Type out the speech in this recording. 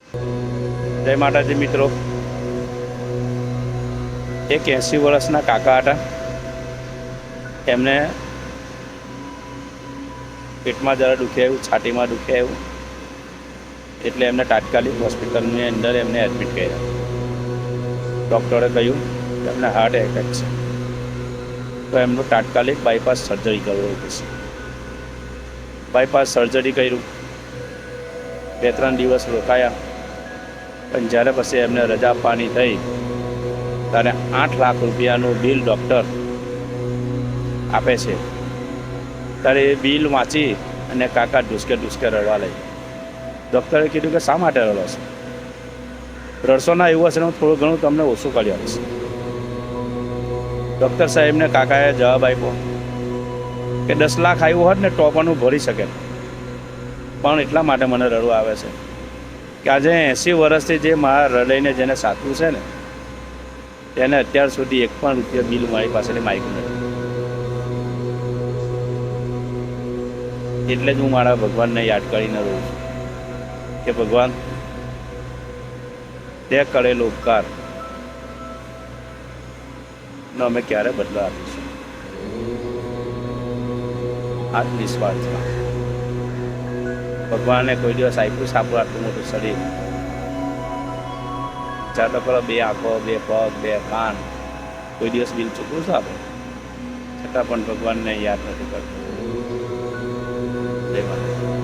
જય માતાજી મિત્રો, એક 80 વર્ષના કાકા હતા. એમને પેટમાં જરા દુખે આવ્યું, છાતીમાં દુખે આવ્યું, એટલે એમને તાત્કાલિક હોસ્પિટલની અંદર એમને એડમિટ કર્યા. ડૉક્ટરે કહ્યું કે એમને હાર્ટ એટેક છે, તો એમનું તાત્કાલિક બાયપાસ સર્જરી કરવી પડશે. બાયપાસ સર્જરી કર્યું, 2-3 દિવસ રોકાયા, પણ જ્યારે પછી એમને રજા આપવાની થઈ ત્યારે 8 લાખ રૂપિયાનું બિલ ડૉક્ટર આપે છે. ત્યારે એ બિલ વાંચી અને કાકા ઢૂસકે રડવા લઈ. ડૉક્ટરે કીધું કે શા માટે રડો છો? રડશો ના, એવું હશે ને થોડું ઘણું તમને ઓછું કરી આપીશ. ડૉક્ટર સાહેબને કાકાએ જવાબ આપ્યો કે 10 લાખ આવ્યું હોત ને તો પણ હું ભરી શકે, પણ એટલા માટે મને રડવું આવે છે કે આજે 80 વર્ષથી જે મારા હૃદયને જેને સાચવું છે ને, તેને અત્યાર સુધી 1 પણ રૂપિયા બિલ મારી પાસેથી માગ્યું નથી. એટલે જ હું મારા ભગવાનને યાદ કરીને રહું છું કે ભગવાન, તે કરેલો ઉપકાર નો અમે ક્યારે બદલો આપીશું. આત્મવિશ્વાસમાં ભગવાને કોઈ દિવસ આપ્યું સાપું આટલું મોટું શરીર, ચાલો કરો, 2 આંખો, 2 પગ, 2 કાન, કોઈ દિવસ બિલ ચૂકવું છું આપણે, છતાં પણ ભગવાનને યાદ નથી કરતું. જય માતા.